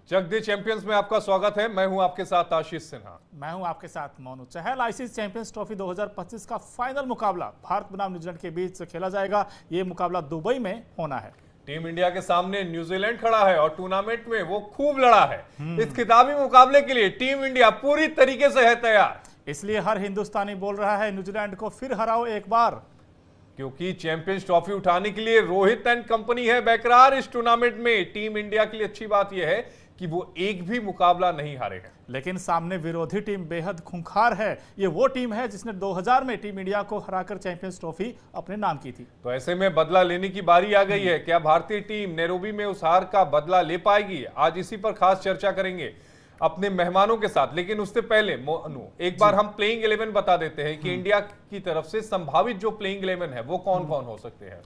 चक दे champions में आपका स्वागत है। मैं हूं आपके साथ आशीष सिन्हा। मैं हूं आपके साथ मोनू चहल। आईसीसी चैंपियंस ट्रॉफी 2025 का फाइनल मुकाबला भारत बनाम न्यूजीलैंड के बीच खेला जाएगा। ये मुकाबला दुबई में होना है। टीम इंडिया के सामने न्यूजीलैंड खड़ा है और टूर्नामेंट में वो खूब लड़ा है। इस खिताबी मुकाबले के लिए टीम इंडिया पूरी तरीके से है तैयार। इसलिए हर हिंदुस्तानी बोल रहा है न्यूजीलैंड को फिर हराओ एक बार, क्योंकि चैंपियंस ट्रॉफी उठाने के लिए रोहित एंड कंपनी है बेकरार। इस टूर्नामेंट में टीम इंडिया के लिए अच्छी बात यह है कि वो एक भी मुकाबला नहीं हारे हैं। लेकिन सामने विरोधी टीम बेहद खूंखार है। ये वो टीम है जिसने 2000 में टीम इंडिया को हराकर चैंपियंस ट्रॉफी अपने नाम की थी। तो ऐसे में बदला लेने की बारी आ गई है। क्या भारतीय टीम नैरोबी में उस हार का बदला ले पाएगी? आज इसी पर खास चर्चा करेंगे अपने मेहमानों के साथ। लेकिन उससे पहले मोनू, एक बार हम प्लेइंग 11 बता देते हैं कि इंडिया की तरफ से संभावित जो प्लेइंग 11 है वो कौन कौन हो सकते हैं।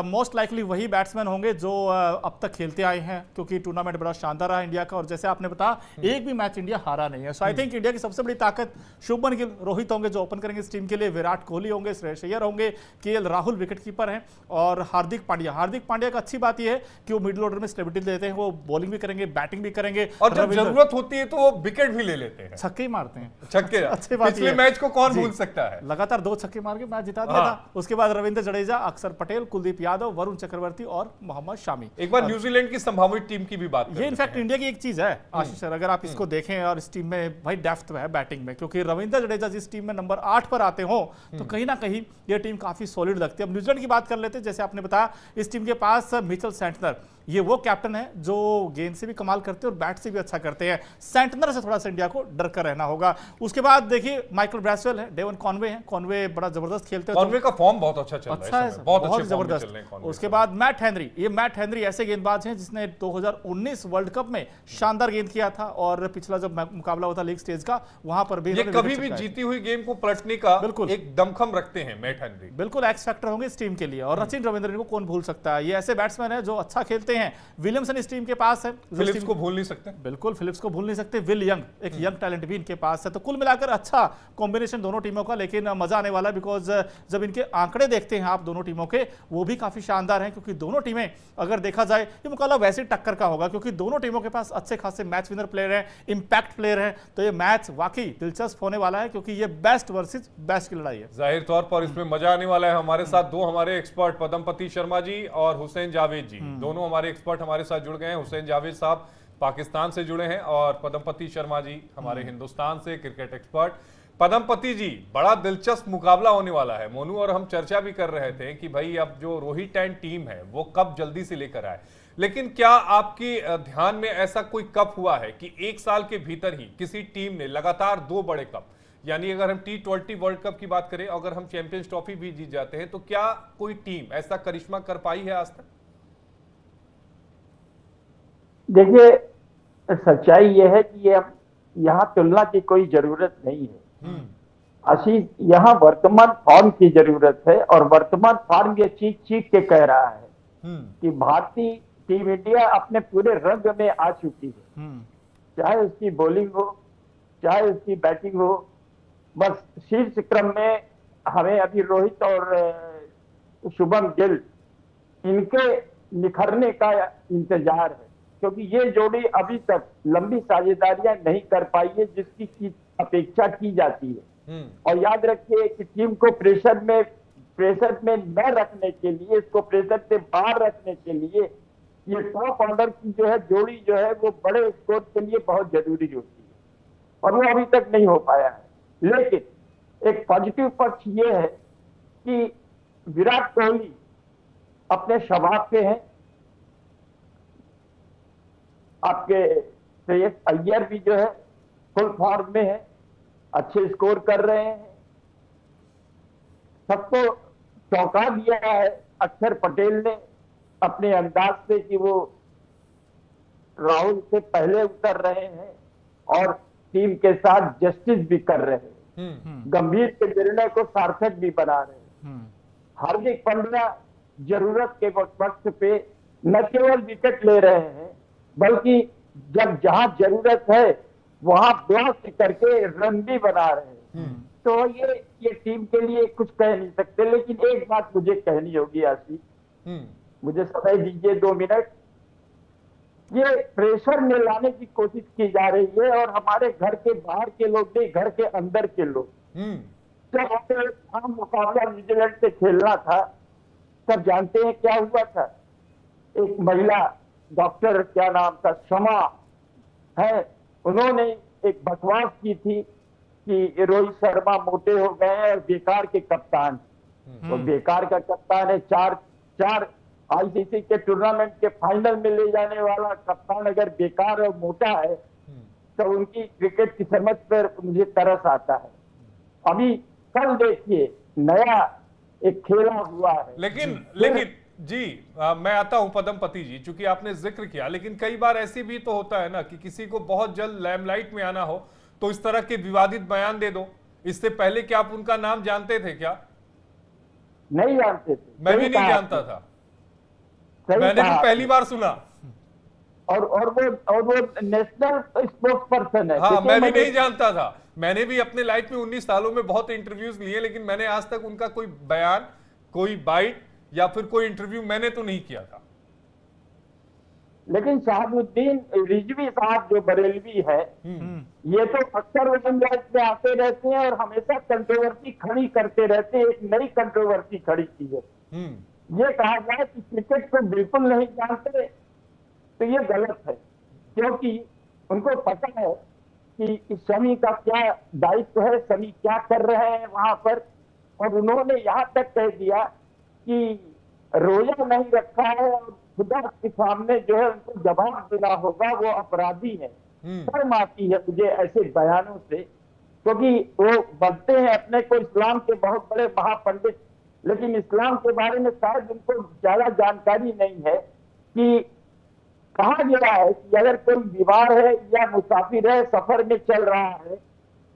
मोस्ट लाइकली वही बैट्समैन होंगे जो अब तक खेलते आए हैं, क्योंकि टूर्नामेंट बड़ा शानदार रहा इंडिया का। और जैसे आपने बताया एक भी मैच इंडिया हारा नहीं है। सो आई थिंक इंडिया की सबसे बड़ी ताकत शुभमन गिल, रोहित होंगे जो ओपन करेंगे इस टीम के लिए, विराट कोहली होंगे, श्रेयस अय्यर होंगे, केएल राहुल विकेटकीपर हैं, और हार्दिक पांड्या का अच्छी बात यह है कि वो मिडिल ऑर्डर में स्टेबिलिटी देते हैं। वो बॉलिंग भी करेंगे, बैटिंग भी करेंगे, और जब जरूरत होती है तो वो विकेट भी ले लेते हैं, छक्के मारते हैं। छक्के अच्छी बात पिछले मैच को कौन भूल सकता है। लगातार 2 छक्के मार के मैच जिता दिया था। उसके बाद रविंद्र जडेजा, अक्षर पटेल, कुलदीप यादव, वरुण चक्रवर्ती और मोहम्मद शामी। एक बार न्यूजीलैंड की संभावित टीम की भी बात ये इनफैक्ट इंडिया की एक चीज है आशीष सर, अगर आप इसको देखें, और इस टीम में भाई डेप्थ है बैटिंग में, क्योंकि रविंद्र जडेजा जिस टीम में नंबर 8 पर आते हो तो कहीं ना कहीं ये टीम काफी सॉलिड लगती है। अब न्यूजीलैंड की बात कर लेते हैं। जैसे आपने बताया इस टीम के पास मिचेल सेंटनर, ये वो कैप्टन है जो गेंद से भी कमाल करते हैं और बैट से भी अच्छा करते हैं। सेंटनर से थोड़ा सा इंडिया को डर कर रहना होगा। उसके बाद देखिए माइकल ब्रैसवेल है, डेवन कॉनवे है, कॉनवे बड़ा जबरदस्त खेलते हैं, कॉनवे का फॉर्म बहुत अच्छा चल रहा है, बहुत जबरदस्त। उसके बाद मैट हेनरी, ये मैट हेनरी ऐसे गेंदबाज हैं जिसने 2019 वर्ल्ड कप में शानदार गेंद किया था, और पिछला जब मुकाबला हुआ था लीग स्टेज का वहां पर भी ये कभी भी जीती हुई गेम को पलटने का बिल्कुल एक दमखम रखते हैं मैट हेनरी। बिल्कुल एक्स फैक्टर होंगे इस टीम के लिए। और सचिन रविंद्रन को कौन भूल सकता है, ये ऐसे बैट्समैन है जो अच्छा खेलते हैं। विलियमसन इस टीम के पास है, फिलिप्स को भूल नहीं सकते। बिल्कुल फिलिप्स को भूल नहीं सकते। विल यंग, एक यंग टैलेंट भी इनके पास है। तो कुल मिलाकर अच्छा कॉम्बिनेशन दोनों टीमों का, लेकिन मजा आने वाला है बिकॉज जब इनके आंकड़े देखते हैं आप दोनों टीमों के, वो भी काफी शानदार हैं। क्योंकि दोनों टीमें अगर देखा जाए ये मुकाबला वैसे टक्कर का होगा, क्योंकि दोनों टीमों के पास अच्छे खासे मैच विनर प्लेयर हैं, इंपैक्ट प्लेयर हैं। तो ये मैच वाकई दिलचस्प होने वाला है, क्योंकि ये बेस्ट वर्सेस बेस्ट की लड़ाई है। जाहिर तौर पर इसमें मजा आने वाला है। हमारे साथ दो हमारे एक्सपर्ट पदमपति शर्मा जी और हुसैन जावेद जी, दोनों हमारे एक्सपर्ट हमारे साथ जुड़ गए हैं। हुसैन जावेद साहब पाकिस्तान से जुड़े हैं और पदमपति शर्मा जी हमारे हिंदुस्तान से, क्रिकेट एक्सपर्ट। पदमपति जी, बड़ा दिलचस्प मुकाबला होने वाला है। मोनू और हम चर्चा भी कर रहे थे कि भाई अब जो रोहित एंड टीम है वो कप जल्दी से लेकर आए, लेकिन क्या आपके ध्यान में ऐसा कोई कप हुआ है कि एक साल के भीतर ही किसी टीम ने लगातार 2 बड़े कप, यानी अगर हम T20 वर्ल्ड कप की बात करें, अगर हम चैंपियंस ट्रॉफी भी जीत जाते हैं, तो क्या कोई टीम ऐसा करिश्मा कर पाई है आज तक? देखिए, सच्चाई यह है कि ये यहाँ तुलना की कोई जरूरत नहीं है आशीष। यहाँ वर्तमान फॉर्म की जरूरत है, और वर्तमान फॉर्म ये चीख चीख के कह रहा है कि भारतीय टीम इंडिया अपने पूरे रंग में आ चुकी है। चाहे उसकी बॉलिंग हो, चाहे उसकी बैटिंग हो, बस शीर्ष क्रम में हमें अभी रोहित और शुभम गिल, इनके निखरने का इंतजार है। क्योंकि ये जोड़ी अभी तक लंबी साझेदारियां नहीं कर पाई है जिसकी अपेक्षा की जाती है। और याद रखिए कि टीम को प्रेशर में न रखने के लिए, इसको प्रेशर से बाहर रखने के लिए, ये टॉप ऑर्डर की जो है जोड़ी जो है वो बड़े स्कोर के लिए बहुत जरूरी होती है, और वो अभी तक नहीं हो पाया है। लेकिन एक पॉजिटिव पक्ष ये है कि विराट कोहली अपने स्वभाव के हैं, आपके श्रेयस अय्यर भी जो है फुल फॉर्म में है, अच्छे स्कोर कर रहे हैं। सबको चौंका दिया है अक्षर पटेल ने अपने अंदाज से कि वो राहुल से पहले उतर रहे हैं और टीम के साथ जस्टिस भी कर रहे हैं, गंभीर के निर्णय को सार्थक भी बना रहे हैं। हार्दिक पांड्या जरूरत के वक्त पे न केवल विकेट ले रहे हैं, बल्कि जब जहां जरूरत है वहां ब्लॉक करके रन भी बना रहे हैं। तो ये टीम के लिए कुछ कह नहीं सकते। लेकिन एक बात मुझे कहनी होगी आशीष, मुझे समय दीजिए 2 मिनट। ये प्रेशर में लाने की कोशिश की जा रही है। और हमारे घर के बाहर के लोग नहीं, घर के अंदर के लोग, जब हमें मुकाबला न्यूजीलैंड से खेलना था तब जानते हैं क्या हुआ था? एक महिला डॉक्टर, क्या नाम था, शमा है, उन्होंने एक बकवास की थी कि रोहित शर्मा मोटे हो गए हैं और बेकार के कप्तान। तो बेकार का कप्तान है, चार आईसीसी के टूर्नामेंट के फाइनल में ले जाने वाला कप्तान अगर बेकार और मोटा है तो उनकी क्रिकेट की समझ पर मुझे तरस आता है। अभी कल देखिए नया एक खेला हुआ है। लेकिन जी मैं आता हूं पदमपति जी, चूंकि आपने जिक्र किया, लेकिन कई बार ऐसी भी तो होता है ना कि किसी को बहुत जल्द लैमलाइट में आना हो तो इस तरह के विवादित बयान दे दो। इससे पहले क्या आप उनका नाम जानते थे क्या? नहीं जानते थे। मैं भी नहीं जानता था, मैंने भी पहली बार सुना। और वो नेशनल स्पोर्ट्स पर्सन है। हाँ, मैं भी नहीं जानता था। मैंने भी अपने लाइफ में 19 सालों में बहुत इंटरव्यूज लिए, लेकिन मैंने आज तक उनका कोई बयान, कोई बाइट या फिर कोई इंटरव्यू मैंने तो नहीं किया था। लेकिन शहाबुद्दीन रिजवी साहब जो बरेलवी है, ये तो अक्सर वजनलाइट में आते रहते हैं और हमेशा कंट्रोवर्सी खड़ी करते रहते हैं। एक नई कंट्रोवर्सी खड़ी की है। ये कहा जाए कि क्रिकेट को बिल्कुल नहीं जानते तो ये गलत है, क्योंकि उनको पता है कि शमी का क्या दायित्व है, शमी क्या कर रहे हैं वहां पर। और उन्होंने यहाँ तक कह दिया कि रोजा नहीं रखा है और खुदा के सामने जो है उनको जवाब देना होगा, वो अपराधी है। शर्म आती है मुझे ऐसे बयानों से, क्योंकि वो बनते हैं अपने को इस्लाम के बहुत बड़े महापंडित, लेकिन इस्लाम के बारे में शायद उनको ज्यादा जानकारी नहीं है कि कहा गया है कि अगर कोई बीमार है या मुसाफिर है, सफर में चल रहा है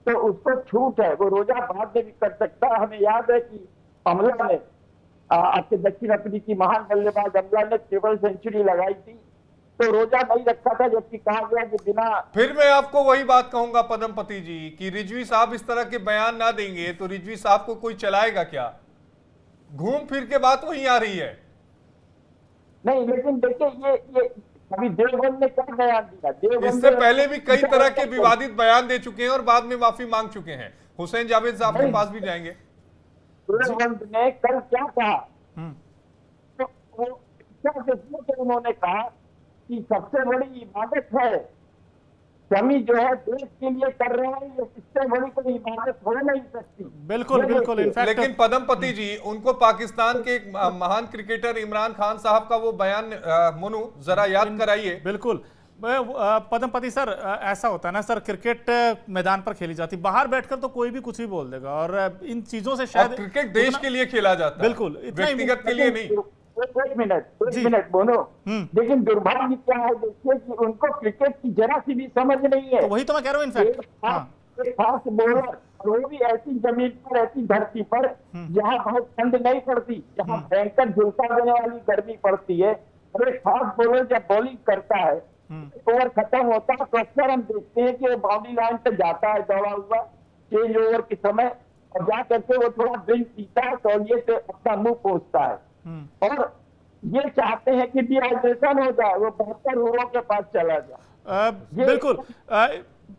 तो उसको छूट है, वो रोजा बाद में भी कर सकता है। हमें याद है कि अमला ने आपके दक्षिण अफ्रीकी महान बल्लेबाज अमला ने ट्रिपल सेंचुरी लगाई थी तो रोजा नहीं रखा था, जबकि कहा गया कि बिना। फिर मैं आपको वही बात कहूंगा पदमपति जी कि रिजवी साहब इस तरह के बयान ना देंगे तो रिजवी साहब को कोई चलाएगा क्या? घूम फिर के बात वही आ रही है। नहीं, लेकिन देखिए ये अभी देवबंद ने क्या बयान दिया? इससे पहले भी कई तरह के विवादित बयान दे चुके हैं और बाद में माफी मांग चुके हैं। हुसैन जावेद साहब के पास भी जाएंगे। देवबंद ने कल क्या कहा? तो वो क्या उन्होंने कहा कि सबसे बड़ी इबादत है शमी जो है देश के लिए कर रहे हैं, ये इससे बड़ी कोई इबादत हो नहीं सकती। बिल्कुल बिल्कुल। लेकिन पदमपति जी, उनको पाकिस्तान के एक महान क्रिकेटर इमरान खान साहब का वो बयान मोनू जरा याद कराइए। बिल्कुल पदमपति सर, ऐसा होता है ना सर, क्रिकेट मैदान पर खेली जाती, बाहर बैठकर तो कोई भी कुछ भी बोल देगा। और इन चीजों से शायद क्रिकेट देश के लिए खेला जाता है, बिल्कुल, व्यक्तिगत के लिए नहीं। एक मिनट बोलो। लेकिन दुर्भाग्य क्या है देखिए कि उनको क्रिकेट की जरा सी भी समझ नहीं है। तो वही तो मैं कह रहा हूँ इनफैक्ट। एक फास्ट बॉलर, और वो भी ऐसी जमीन पर, ऐसी धरती पर जहाँ बहुत ठंड नहीं पड़ती, जहाँ भयंकर झुलसा देने वाली गर्मी पड़ती है। और एक फास्ट बॉलर जब बॉलिंग करता है, ओवर खत्म होता है तो अक्सर हम देखते हैं कि वो बाउंड्री लाइन पे जाता है दौड़ा हुआ चेंज ओवर के समय, और जा करके वो थोड़ा ड्रिंक पीता है, तौलिए से अपना मुंह पोंछता है और ये चाहते हैं कि डिहाइड्रेशन हो जाए, वो बेहतर ओवरों के पास चला जाए। बिल्कुल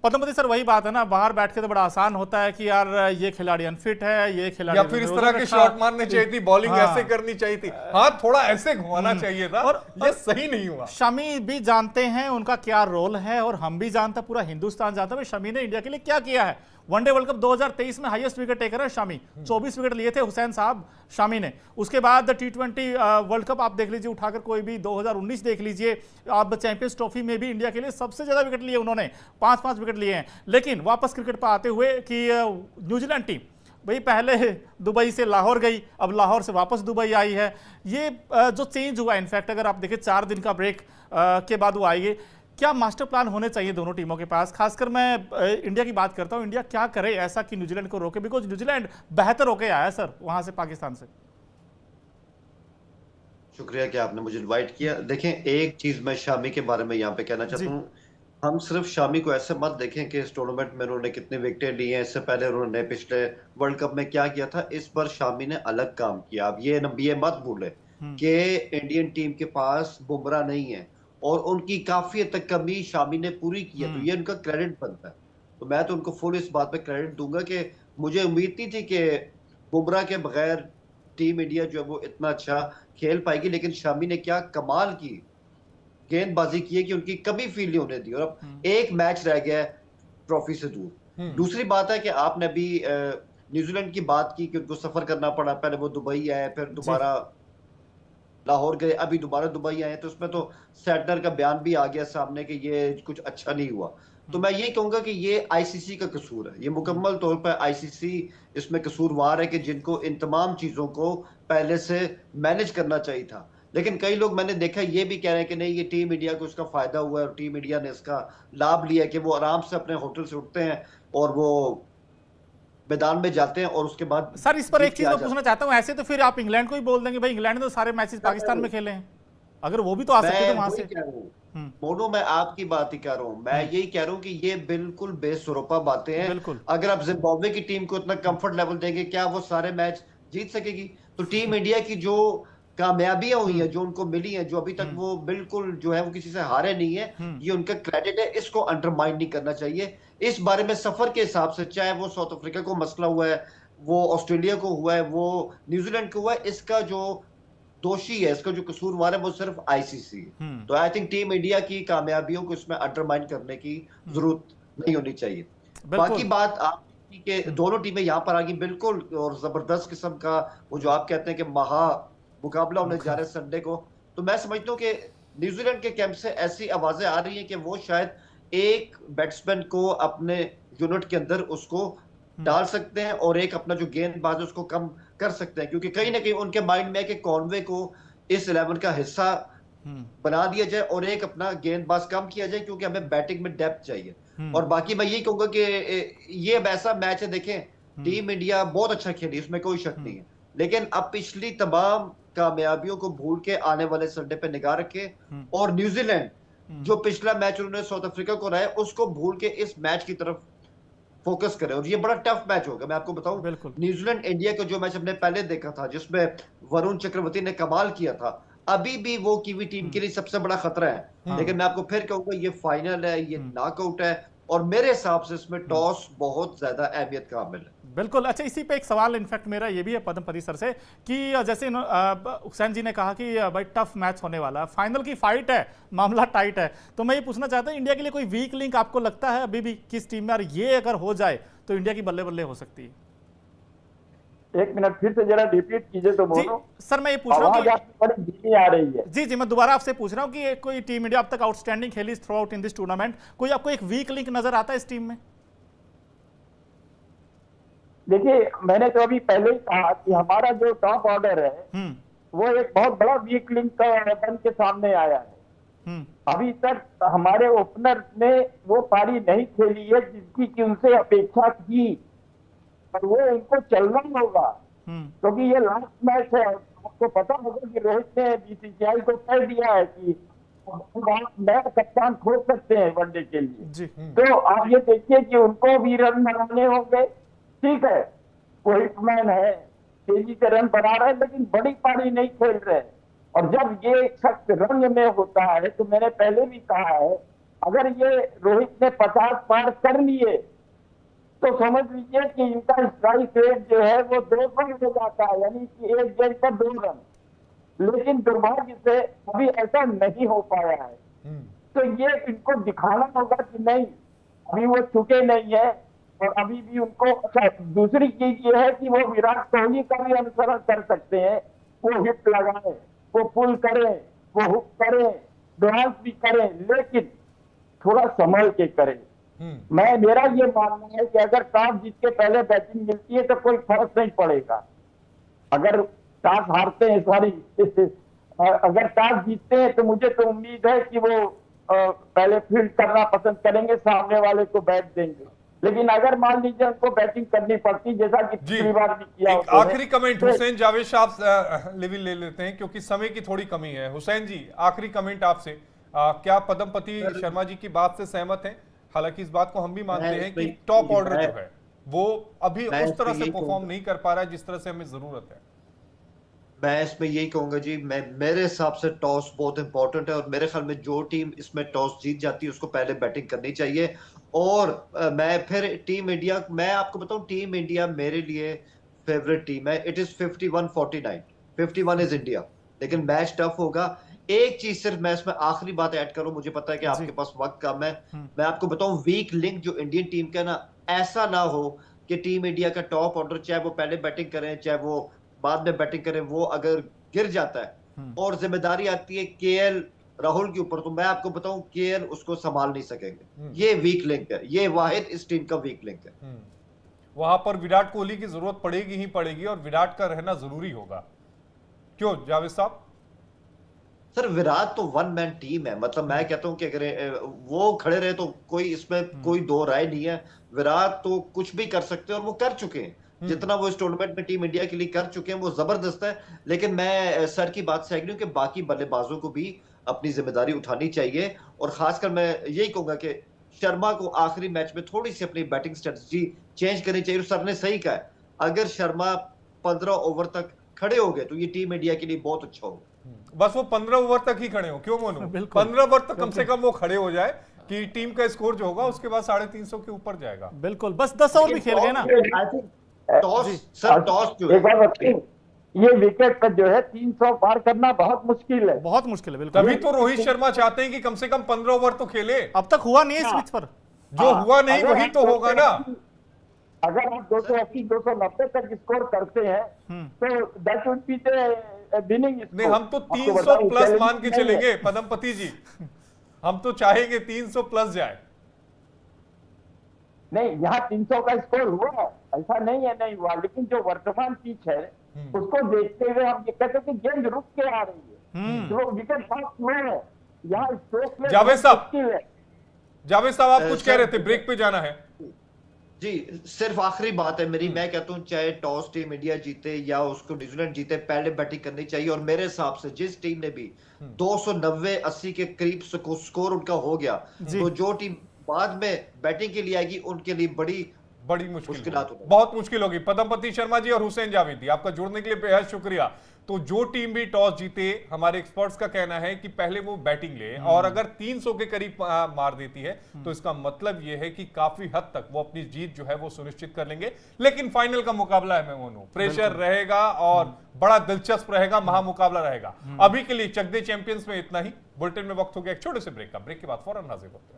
पद्मपति सर, वही बात है ना, बाहर बैठ के तो बड़ा आसान होता है कि यार ये खिलाड़ी अनफिट है, ये खिलाड़ी, या फिर इस तरह के शॉट मारने चाहिए थी, बॉलिंग ऐसे करनी चाहिए थी, हाथ थोड़ा ऐसे घुमाना चाहिए था, और ये सही नहीं हुआ। शमी भी जानते हैं उनका क्या रोल है, और हम भी जानते हैं, पूरा हिंदुस्तान जानता है शमी ने इंडिया के लिए क्या किया है। वनडे वर्ल्ड कप 2023 में हाईएस्ट विकेट टेकर है शामी, 24 विकेट लिए थे हुसैन साहब शामी ने। उसके बाद T20 वर्ल्ड कप आप देख लीजिए उठाकर, कोई भी 2019 देख लीजिए आप, चैंपियंस ट्रॉफी में भी इंडिया के लिए सबसे ज्यादा विकेट लिए उन्होंने, 5-5 विकेट लिए हैं। लेकिन वापस क्रिकेट पर आते हुए कि न्यूजीलैंड टीम भाई पहले दुबई से लाहौर गई, अब लाहौर से वापस दुबई आई है। ये जो चेंज हुआ, इनफैक्ट अगर आप देखें 4 दिन का ब्रेक के बाद वो आई है, क्या मास्टर प्लान होने चाहिए दोनों टीमों के पास? खासकर मैं इंडिया की बात करता हूं, इंडिया क्या करे ऐसा कि न्यूजीलैंड को रोके, बिकॉज न्यूजीलैंड बेहतर होके आया है सर वहां से, पाकिस्तान से। शुक्रिया कि आपने मुझे इनवाइट किया। देखें, एक चीज मैं शामी के बारे में यहाँ पे कहना चाहता हूँ, हम सिर्फ शामी को ऐसे मत देखें कि इस टूर्नामेंट में उन्होंने कितने विकेटें ली हैं, इससे पहले उन्होंने पिछले वर्ल्ड कप में क्या किया था। इस बार शामी ने अलग काम किया। अब ये मत भूले कि इंडियन टीम के पास बुमराह नहीं है, और उनकी काफी हद तक कमी शामी ने पूरी की है, तो ये उनका क्रेडिट बनता है। तो मैं तो उनको फुल इस बात पे क्रेडिट दूंगा कि मुझे उम्मीद नहीं थी कि बुमराह के बगैर टीम इंडिया जो है वो इतना अच्छा खेल पाएगी, लेकिन शामी ने क्या कमाल की गेंदबाजी की है कि उनकी कभी फील नहीं होने दी। और अब एक मैच रह गया है ट्रॉफी से दूर। दूसरी बात है कि आपने अभी न्यूजीलैंड की बात की कि उनको सफर करना पड़ा, पहले वो दुबई आए, फिर दोबारा लाहौर गए, अभी दोबारा दुबई आए, तो उसमें तो सैटनर का बयान भी आ गया सामने कि ये कुछ अच्छा नहीं हुआ। तो मैं ये कहूंगा कि ये आईसीसी का कसूर है, ये मुकम्मल तौर पर आईसीसी इसमें कसूरवार है कि जिनको इन तमाम चीजों को पहले से मैनेज करना चाहिए था। लेकिन कई लोग मैंने देखा ये भी कह रहे हैं कि नहीं, ये टीम इंडिया को इसका फायदा हुआ है और टीम इंडिया ने इसका लाभ लिया कि वो आराम से अपने होटल से उठते हैं और वो मैदान में जाते हैं और उसके बाद। सर इस पर एक चीज मैं पूछना चाहता हूं, ऐसे तो फिर आप इंग्लैंड को ही बोल देंगे भाई इंग्लैंड ने तो सारे मैचेस पाकिस्तान में खेले हैं, अगर वो भी तो आ सकते थे वहां से। मोनू, मैं आपकी बात ही कर रहा हूँ, मैं यही कह रहा हूँ कि ये बिल्कुल बेसुरोपा बातें हैं। बिल्कुल। अगर आप जिम्बाब्वे की टीम को इतना कंफर्ट लेवल देंगे, क्या वो सारे मैच जीत सकेगी? तो टीम इंडिया की जो कामयाबियां हुई हैं, जो उनको मिली हैं, जो अभी तक वो बिल्कुल जो है वो किसी से हारे नहीं है, ये उनका क्रेडिट है, इसको अंडरमाइन नहीं करना चाहिए। इस बारे में सफर के हिसाब से, चाहे वो साउथ अफ्रीका को मसला हुआ है, वो ऑस्ट्रेलिया को हुआ है, वो न्यूजीलैंड को हुआ है, इसका जो दोषी है, इसका जो कसूरवार है, वो सिर्फ आईसीसी है। तो आई थिंक टीम इंडिया की कामयाबियों को इसमें अंडरमाइन करने की जरूरत नहीं होनी चाहिए। बाकी बात आप कि दोनों टीमें यहां पर आ गई बिल्कुल, और जबरदस्त किस्म का वो जो आप कहते हैं कि महा मुकाबला होने जा रहा है संडे को। तो मैं समझता हूँ कि न्यूजीलैंड के कैंप से ऐसी आवाजें आ रही हैं कि वो शायद एक बैट्समैन को अपने यूनिट के अंदर उसको डाल सकते हैं और एक अपना जो गेंदबाज है उसको कम कर सकते हैं, क्योंकि कहीं ना कहीं उनके माइंड में है कि कॉनवे को इस 11 का हिस्सा बना दिया जाए और एक अपना गेंदबाज कम किया जाए, क्योंकि हमें बैटिंग में डेप्थ चाहिए। और बाकी मैं यही कहूंगा कि ये अब ऐसा मैच है, देखें टीम इंडिया बहुत अच्छा खेली, उसमें कोई शक नहीं है, लेकिन अब पिछली तमाम कामयाबियों को भूल के आने वाले संडे पे निगाह रखे और न्यूजीलैंड जो पिछला मैच उन्होंने साउथ अफ्रीका को रहा है उसको भूल के इस मैच की तरफ फोकस करें। और ये बड़ा टफ मैच होगा, मैं आपको बताऊं, न्यूजीलैंड इंडिया का जो मैच हमने पहले देखा था जिसमें वरुण चक्रवर्ती ने कमाल किया था, अभी भी वो कीवी टीम के लिए सबसे बड़ा खतरा है। लेकिन मैं आपको फिर कहूंगा ये फाइनल है, ये नॉकआउट है, और मेरे हिसाब से इसमें टॉस बहुत ज्यादा अहमियत का हामिल है। बिल्कुल। अच्छा, इसी पे एक सवाल इनफैक्ट मेरा ये भी है पदमपति सर से कि जैसे हुसैन जी ने कहा कि भाई टफ मैच होने वाला है, फाइनल की फाइट है, मामला टाइट है, तो मैं ये पूछना चाहता हूँ इंडिया के लिए कोई वीक लिंक आपको लगता है अभी भी किस टीम में, और ये अगर हो जाए तो इंडिया की बल्ले बल्ले हो सकती है? एक मिनट फिर से जरा रिपीट कीजिए तो बोलो सर। मैं ये पूछ रहा हूँ कि बड़ी धीमी आ रही है। जी मैं दोबारा आपसे पूछ रहा हूँ कि कोई टीम इंडिया अब तक आउटस्टैंडिंग खेली through out in this tournament, कोई आपको एक वीक लिंक नजर आता है इस टीम में? देखिए, मैंने तो अभी पहले ही कहा कि हमारा जो टॉप ऑर्डर है वो एक बहुत बड़ा वीक लिंक का बन के सामने आया है। अभी तक हमारे ओपनर ने वो पारी नहीं खेली है जिसकी कि उनसे अपेक्षा थी, और वो उनको चलना होगा, क्योंकि ये लास्ट मैच है। आपको पता होगा कि रोहित ने बीसीसीआई को कह दिया है कि नया कप्तान खोज सकते हैं वनडे के लिए। तो आप ये देखिए कि उनको भी रन बनाने होंगे। ठीक है, वो हिटमैन है, तेजी से रन बना रहे हैं, लेकिन बड़ी पारी नहीं खेल रहे। और जब ये शख्स रंग में होता है, तो मैंने पहले भी कहा है, अगर ये रोहित ने 50 पार कर लिए तो समझ लीजिए कि इनका स्ट्राइक रेट जो है वो 2 पर हो जाता है, यानी कि एक गेंद पर 2 रन। लेकिन दुर्भाग्य से अभी ऐसा नहीं हो पाया है। तो ये इनको दिखाना होगा कि नहीं, अभी वो चुके नहीं है, और अभी भी उनको। अच्छा, दूसरी चीज ये है कि वो विराट कोहली का भी अनुसरण कर सकते हैं, वो हिट लगाए, वो पुल करें, वो हुक करें, डांस भी करें, लेकिन थोड़ा संभल के करें। मेरा ये मानना है कि अगर टॉस जीत के पहले बैटिंग मिलती है तो कोई फर्क नहीं पड़ेगा। अगर टॉस हारते हैं, सॉरी अगर टॉस जीतते हैं तो मुझे तो उम्मीद है कि वो पहले फील्ड करना पसंद करेंगे, सामने वाले को बैट देंगे। लेकिन अगर मान लीजिए उनको बैटिंग करनी पड़ती, जैसा कि पिछली बार भी किया। आखिरी कमेंट हुसैन जावेद साहब लेवल ले लेते हैं क्योंकि समय की थोड़ी कमी है। हुसैन जी, आखिरी कमेंट आपसे, क्या पदमपति शर्मा जी की बात से सहमत हैं? हालांकि इस बात को हम भी मानते हैं कि टॉप ऑर्डर जो है वो अभी उस तरह से परफॉर्म नहीं कर पा रहा है जिस तरह से हमें जरूरत है। मैं इसमें यही कहूंगा जी, मेरे हिसाब से टॉस बहुत इंपॉर्टेंट है, और मेरे ख्याल में जो टीम इसमें टॉस जीत जाती है उसको पहले बैटिंग करनी चाहिए। और मैं फिर टीम इंडिया, मैं आपको बताऊं, टीम इंडिया मेरे लिए फेवरेट टीम है। इट इज 51-49, 51 इज इंडिया, लेकिन मैच टफ होगा। एक चीज सिर्फ मैं इसमें आखिरी बात ऐड करूं, मुझे पता है कि आपके पास वक्त कम है, मैं आपको बताऊं वीक लिंक जो इंडियन टीम का ना, ऐसा ना हो कि टीम इंडिया का टॉप ऑर्डर, चाहे वो पहले बैटिंग करें चाहे वो बाद में बैटिंग करें, वो अगर गिर जाता है और जिम्मेदारी आती है केएल राहुल के ऊपर, तो मैं आपको बताऊं केएल उसको संभाल नहीं सकेंगे। ये वीक लिंक है, ये वाहिद इस टीम का वीक लिंक है। वहां पर विराट कोहली की जरूरत पड़ेगी ही पड़ेगी, और विराट का रहना जरूरी होगा। क्यों जावेद साहब? सर विराट तो वन मैन टीम है, मतलब मैं कहता हूं कि अगर वो खड़े रहे तो कोई इसमें कोई दो राय नहीं है। विराट तो कुछ भी कर सकते हैं और वो कर चुके हैं, जितना वो इस टूर्नामेंट में टीम इंडिया के लिए कर चुके हैं वो जबरदस्त है। लेकिन मैं सर की बात से एग्री हूं कि बाकी बल्लेबाजों को भी अपनी जिम्मेदारी उठानी चाहिए, और खासकर मैं यही कहूंगा कि शर्मा को आखिरी मैच में थोड़ी सी अपनी बैटिंग स्ट्रेटजी चेंज करनी चाहिए। सर ने सही कहा है, अगर शर्मा 15 ओवर तक खड़े हो गए तो ये टीम इंडिया के लिए बहुत अच्छा होगा। बस वो 15 ओवर तक ही खड़े हो, क्यों मोनू? 15 ओवर तक कम से कम वो खड़े हो जाए कि टीम का स्कोर जो होगा उसके बाद 350 के ऊपर जाएगा। बिल्कुल, बस 10 ओवर भी खेल गए ना। टॉस सर, टॉस जो एक बार बताइए, ये विकेट पर जो है 300 पार करना बहुत मुश्किल है, बहुत मुश्किल है। बिल्कुल, तभी तो रोहित शर्मा चाहते हैं कि कम से कम 15 ओवर तो खेले। अब तक हुआ नहीं है इस पिच पर। जो हुआ नहीं वही तो होगा ना। अगर आप 280 290 तक स्कोर करते हैं तो that would be the winning score. नहीं, हम तो 300 प्लस मान के चलेंगे पदमपति जी, हम तो चाहेंगे 300 प्लस जाए। नहीं, यहाँ 300 का स्कोर हुआ है, ऐसा नहीं है नहीं हुआ, लेकिन जो वर्तमान पिच है उसको देखते हुए हम ये कहते हैं कि गेंद रुक के आ रही है, जो विकेट फास्ट में है, यहाँ स्ट्रोक जावेद साहब, है। जावेद साहब आप कुछ कह रहे थे, ब्रेक पे जाना है जी। सिर्फ आखिरी बात है मेरी, मैं कहता हूं चाहे टॉस टीम इंडिया जीते या उसको न्यूजीलैंड जीते, पहले बैटिंग करनी चाहिए। और मेरे हिसाब से जिस टीम ने भी 290-80 के करीब स्कोर उनका हो गया, तो जो टीम बाद में बैटिंग के लिए आएगी उनके लिए बड़ी मुश्किल होगी, बहुत मुश्किल होगी। पदमपति शर्मा जी और हुसैन जावेदी, आपका जुड़ने के लिए बेहद शुक्रिया। तो जो टीम भी टॉस जीते, हमारे एक्सपर्ट्स का कहना है कि पहले वो बैटिंग ले, और अगर 300 के करीब मार देती है तो इसका मतलब यह है कि काफी हद तक वो अपनी जीत जो है वो सुनिश्चित कर लेंगे। लेकिन फाइनल का मुकाबला है, मैं मोनू, प्रेशर रहेगा और बड़ा दिलचस्प रहेगा, महामुकाबला रहेगा। अभी के लिए चक दे चैंपियंस में इतना ही। बुलेटिन में वक्त हो गया एक छोटे से ब्रेक का, ब्रेक के बाद फौरन हाजिर होते हैं।